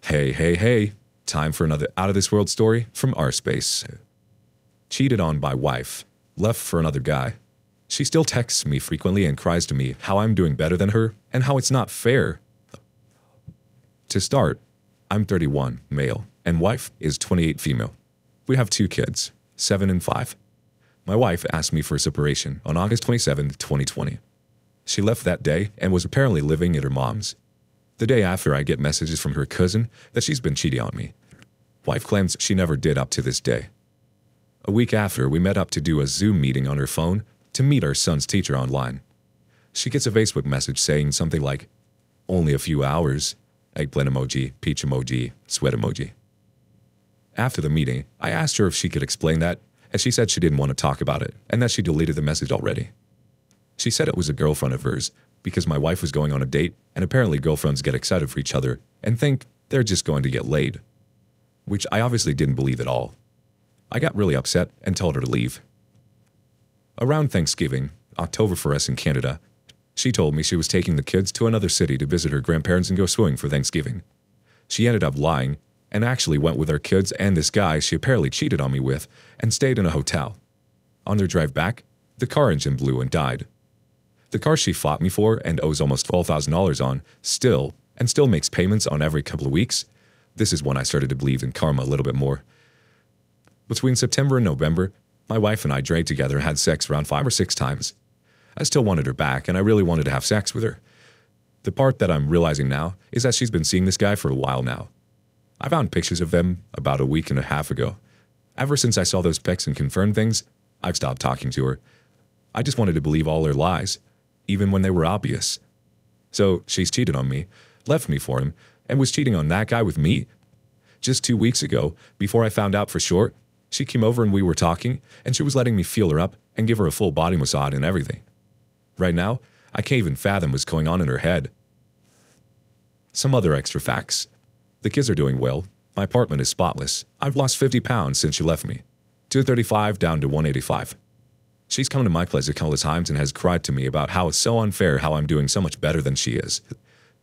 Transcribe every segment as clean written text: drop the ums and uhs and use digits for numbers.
Hey. Time for another out-of-this-world story from our space. Cheated on by wife. Left for another guy. She still texts me frequently and cries to me how I'm doing better than her and how it's not fair. To start, I'm 31, male, and wife is 28, female. We have 2 kids, 7 and 5. My wife asked me for separation on August 27, 2020. She left that day and was apparently living at her mom's. The day after, I get messages from her cousin that she's been cheating on me. Wife claims she never did up to this day. A week after, we met up to do a Zoom meeting on her phone to meet our son's teacher online. She gets a Facebook message saying something like, "Only a few hours," eggplant emoji, peach emoji, sweat emoji. After the meeting, I asked her if she could explain that, and she said she didn't want to talk about it and that she deleted the message already. She said it was a girlfriend of hers because my wife was going on a date, and apparently girlfriends get excited for each other and think they're just going to get laid, which I obviously didn't believe at all. I got really upset and told her to leave. Around Thanksgiving, October for us in Canada, she told me she was taking the kids to another city to visit her grandparents and go swimming for Thanksgiving. She ended up lying and actually went with our kids and this guy she apparently cheated on me with and stayed in a hotel. On their drive back, the car engine blew and died. The car she fought me for and owes almost $12,000 on still makes payments on every couple of weeks. This is when I started to believe in karma a little bit more. Between September and November, my wife and I drank together and had sex around 5 or 6 times. I still wanted her back and I really wanted to have sex with her. The part that I'm realizing now is that she's been seeing this guy for a while now. I found pictures of them about a week and a half ago. Ever since I saw those pics and confirmed things, I've stopped talking to her. I just wanted to believe all her lies, even when they were obvious. So she's cheated on me, left me for him, and was cheating on that guy with me. Just 2 weeks ago, before I found out for sure, she came over and we were talking, and she was letting me feel her up and give her a full body massage and everything. Right now, I can't even fathom what's going on in her head. Some other extra facts. The kids are doing well. My apartment is spotless. I've lost 50 pounds since she left me. 235 down to 185. She's come to my place a couple of times and has cried to me about how it's so unfair how I'm doing so much better than she is.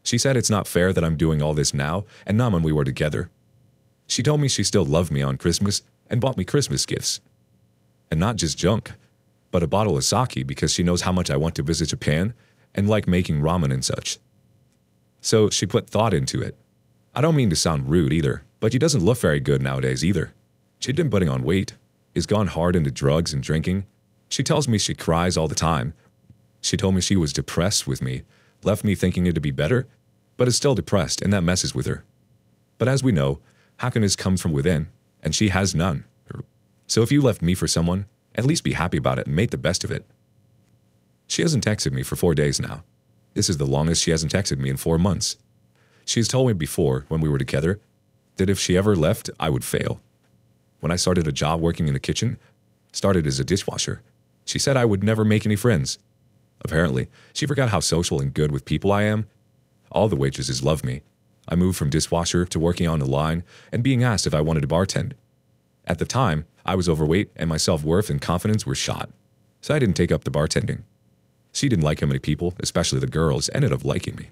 She said it's not fair that I'm doing all this now and not when we were together. She told me she still loved me on Christmas and bought me Christmas gifts. And not just junk, but a bottle of sake because she knows how much I want to visit Japan and like making ramen and such. So she put thought into it. I don't mean to sound rude either, but she doesn't look very good nowadays either. She'd been putting on weight, is gone hard into drugs and drinking. She tells me she cries all the time. She told me she was depressed with me, left me thinking it'd be better, but is still depressed and that messes with her. But as we know, happiness comes from within, and she has none. So if you left me for someone, at least be happy about it and make the best of it. She hasn't texted me for 4 days now. This is the longest she hasn't texted me in 4 months. She's told me before, when we were together, that if she ever left, I would fail. When I started a job working in the kitchen, started as a dishwasher, she said I would never make any friends. Apparently, she forgot how social and good with people I am. All the waitresses love me. I moved from dishwasher to working on the line and being asked if I wanted to bartend. At the time, I was overweight and my self-worth and confidence were shot, so I didn't take up the bartending. She didn't like how many people, especially the girls, ended up liking me.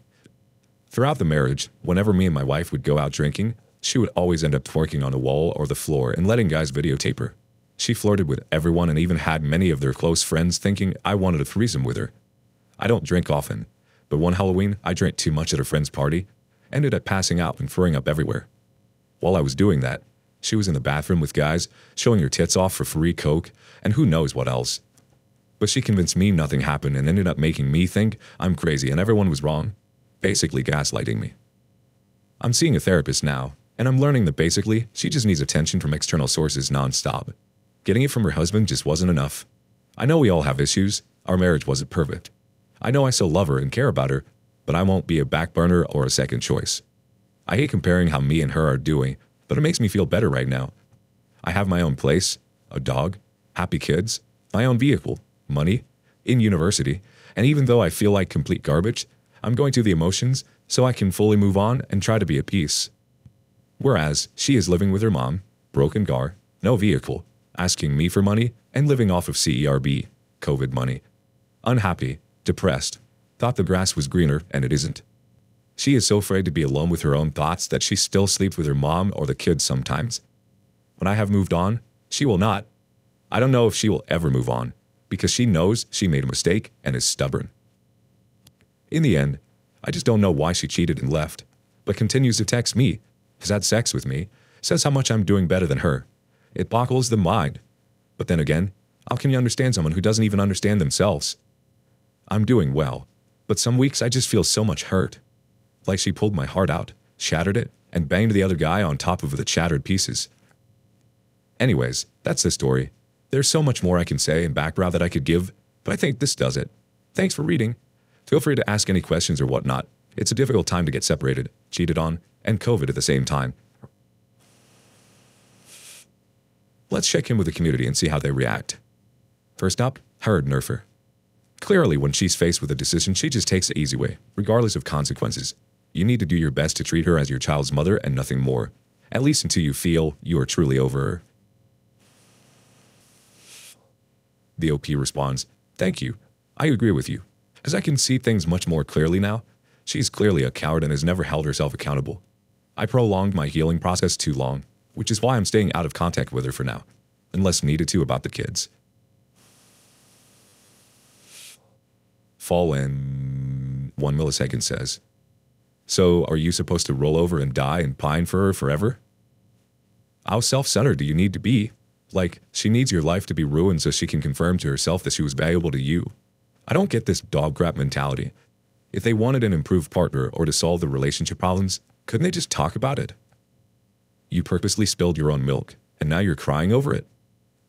Throughout the marriage, whenever me and my wife would go out drinking, she would always end up twerking on the wall or the floor and letting guys videotape her. She flirted with everyone and even had many of their close friends thinking I wanted a threesome with her. I don't drink often, but one Halloween I drank too much at a friend's party, ended up passing out and throwing up everywhere. While I was doing that, she was in the bathroom with guys, showing her tits off for free coke and who knows what else. But she convinced me nothing happened and ended up making me think I'm crazy and everyone was wrong, basically gaslighting me. I'm seeing a therapist now, and I'm learning that basically she just needs attention from external sources nonstop. Getting it from her husband just wasn't enough. I know we all have issues. Our marriage wasn't perfect. I know I still love her and care about her, but I won't be a back burner or a second choice. I hate comparing how me and her are doing, but it makes me feel better right now. I have my own place, a dog, happy kids, my own vehicle, money, in university, and even though I feel like complete garbage, I'm going through the emotions so I can fully move on and try to be at peace. Whereas she is living with her mom, broken car, no vehicle, asking me for money and living off of CERB, COVID money. Unhappy, depressed, thought the grass was greener and it isn't. She is so afraid to be alone with her own thoughts that she still sleeps with her mom or the kids sometimes. When I have moved on, she will not. I don't know if she will ever move on, because she knows she made a mistake and is stubborn. In the end, I just don't know why she cheated and left, but continues to text me, has had sex with me, says how much I'm doing better than her. It boggles the mind. But then again, how can you understand someone who doesn't even understand themselves? I'm doing well, but some weeks I just feel so much hurt. Like she pulled my heart out, shattered it, and banged the other guy on top of the shattered pieces. Anyways, that's the story. There's so much more I can say and background that I could give, but I think this does it. Thanks for reading. Feel free to ask any questions or whatnot. It's a difficult time to get separated, cheated on, and COVID at the same time. Let's check in with the community and see how they react. First up, Herd Nerfer. Clearly, when she's faced with a decision, she just takes the easy way, regardless of consequences. You need to do your best to treat her as your child's mother and nothing more, at least until you feel you are truly over her. The OP responds, "Thank you. I agree with you. As I can see things much more clearly now, she's clearly a coward and has never held herself accountable. I prolonged my healing process too long, which is why I'm staying out of contact with her for now, unless needed to about the kids." Fall in 1 millisecond says, "So are you supposed to roll over and die and pine for her forever? How self-centered do you need to be? Like, she needs your life to be ruined so she can confirm to herself that she was valuable to you. I don't get this dog crap mentality. If they wanted an improved partner or to solve the relationship problems, couldn't they just talk about it? You purposely spilled your own milk, and now you're crying over it.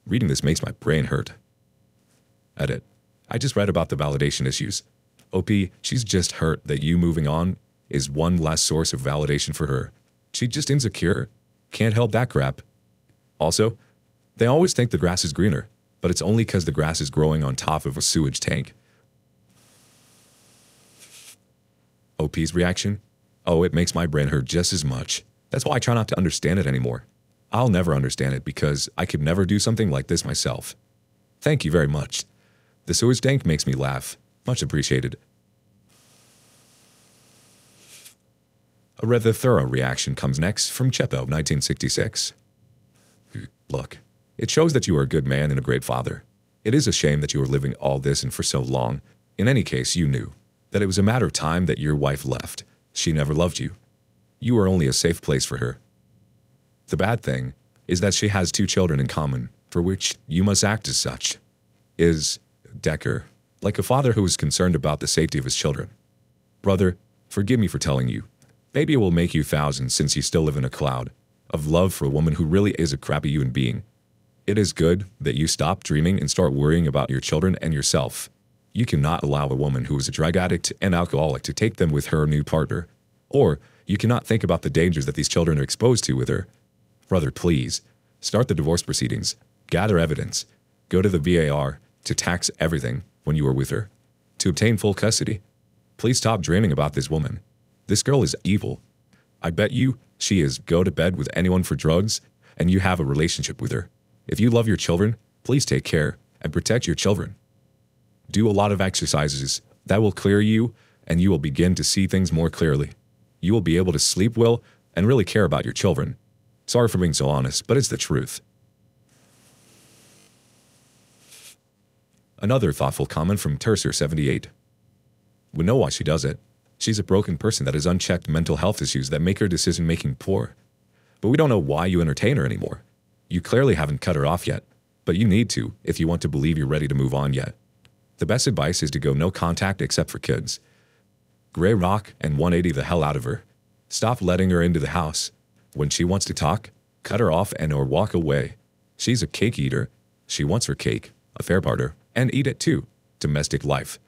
Reading this makes my brain hurt." Edit. I just read about the validation issues. OP, she's just hurt that you moving on is one less source of validation for her. She's just insecure. Can't help that crap. Also, they always think the grass is greener, but it's only because the grass is growing on top of a sewage tank. OP's reaction? Oh, it makes my brain hurt just as much. That's why I try not to understand it anymore. I'll never understand it because I could never do something like this myself. Thank you very much. The sewage tank makes me laugh. Much appreciated. A rather thorough reaction comes next from Chepo, 1966. Look, it shows that you are a good man and a great father. It is a shame that you are living all this and for so long. In any case, you knew that it was a matter of time that your wife left. She never loved you. You were only a safe place for her. The bad thing is that she has 2 children in common, for which you must act as such. Is Decker, like a father who is concerned about the safety of his children. Brother, forgive me for telling you. Maybe it will make you thousands since you still live in a cloud of love for a woman who really is a crappy human being. It is good that you stop dreaming and start worrying about your children and yourself. You cannot allow a woman who is a drug addict and alcoholic to take them with her new partner. Or you cannot think about the dangers that these children are exposed to with her. Brother, please, start the divorce proceedings. Gather evidence. Go to the VAR to tax everything when you are with her. To obtain full custody. Please stop dreaming about this woman. This girl is evil. I bet you she is go to bed with anyone for drugs, and you have a relationship with her. If you love your children, please take care and protect your children. Do a lot of exercises that will clear you, and you will begin to see things more clearly. You will be able to sleep well and really care about your children. Sorry for being so honest, but it's the truth. Another thoughtful comment from Tercer78. We know why she does it. She's a broken person that has unchecked mental health issues that make her decision-making poor. But we don't know why you entertain her anymore. You clearly haven't cut her off yet, but you need to if you want to believe you're ready to move on yet. The best advice is to go no contact except for kids. Gray rock and 180 the hell out of her. Stop letting her into the house. When she wants to talk, cut her off and or walk away. She's a cake eater. She wants her cake, a fair partner, and eat it too. Domestic life.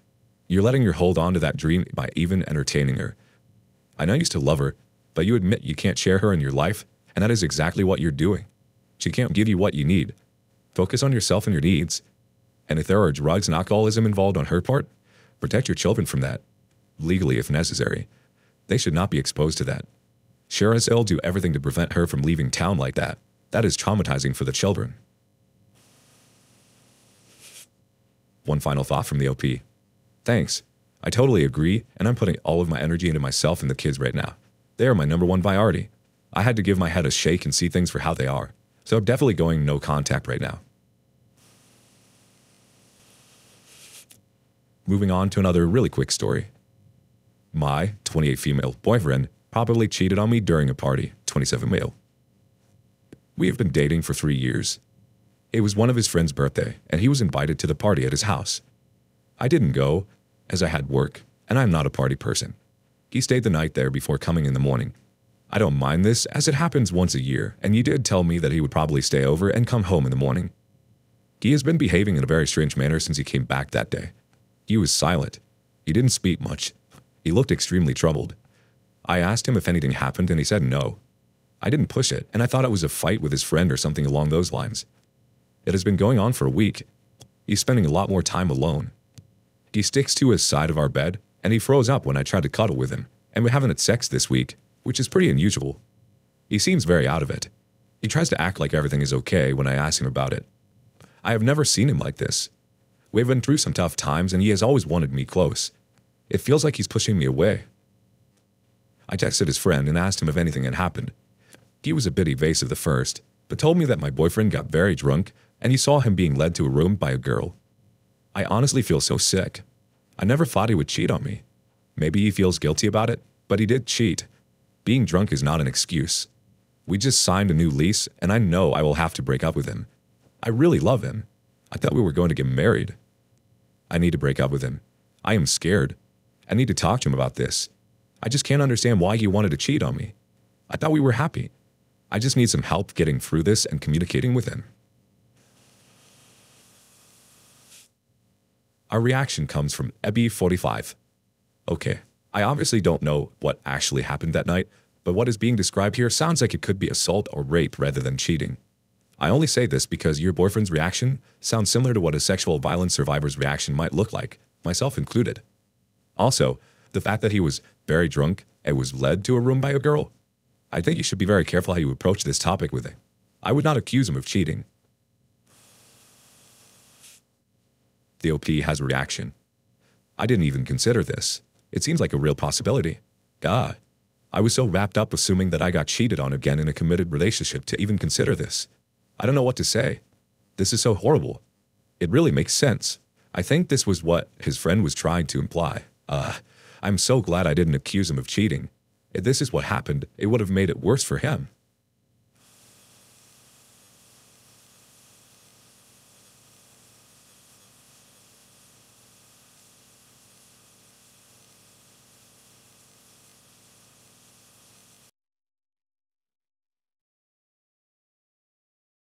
You're letting her hold on to that dream by even entertaining her. I know you used to love her, but you admit you can't share her in your life, and that is exactly what you're doing. She can't give you what you need. Focus on yourself and your needs. And if there are drugs and alcoholism involved on her part, protect your children from that. Legally if necessary. They should not be exposed to that. Sure as hell do everything to prevent her from leaving town like that. That is traumatizing for the children. One final thought from the OP. Thanks. I totally agree, and I'm putting all of my energy into myself and the kids right now. They are my number one priority. I had to give my head a shake and see things for how they are. So I'm definitely going no contact right now. Moving on to another really quick story. My 28 female boyfriend probably cheated on me during a party, 27 male. We have been dating for 3 years. It was one of his friend's birthday, and he was invited to the party at his house. I didn't go, as I had work, and I'm not a party person. He stayed the night there before coming in the morning. I don't mind this, as it happens once a year, and he did tell me that he would probably stay over and come home in the morning. He has been behaving in a very strange manner since he came back that day. He was silent. He didn't speak much. He looked extremely troubled. I asked him if anything happened, and he said no. I didn't push it, and I thought it was a fight with his friend or something along those lines. It has been going on for a week. He's spending a lot more time alone. He sticks to his side of our bed, and he froze up when I tried to cuddle with him, and we haven't had sex this week, which is pretty unusual. He seems very out of it. He tries to act like everything is okay when I ask him about it. I have never seen him like this. We've been through some tough times, and he has always wanted me close. It feels like he's pushing me away. I texted his friend and asked him if anything had happened. He was a bit evasive at first, but told me that my boyfriend got very drunk and he saw him being led to a room by a girl. I honestly feel so sick. I never thought he would cheat on me. Maybe he feels guilty about it, but he did cheat. Being drunk is not an excuse. We just signed a new lease, and I know I will have to break up with him. I really love him. I thought we were going to get married. I need to break up with him. I am scared. I need to talk to him about this. I just can't understand why he wanted to cheat on me. I thought we were happy. I just need some help getting through this and communicating with him. Our reaction comes from Ebby45. Okay, I obviously don't know what actually happened that night, but what is being described here sounds like it could be assault or rape rather than cheating. I only say this because your boyfriend's reaction sounds similar to what a sexual violence survivor's reaction might look like, myself included. Also, the fact that he was very drunk and was led to a room by a girl, I think you should be very careful how you approach this topic with it. I would not accuse him of cheating. The OP has a reaction. I didn't even consider this. It seems like a real possibility. God, I was so wrapped up assuming that I got cheated on again in a committed relationship to even consider this. I don't know what to say. This is so horrible. It really makes sense. I think this was what his friend was trying to imply. I'm so glad I didn't accuse him of cheating. If this is what happened, it would have made it worse for him.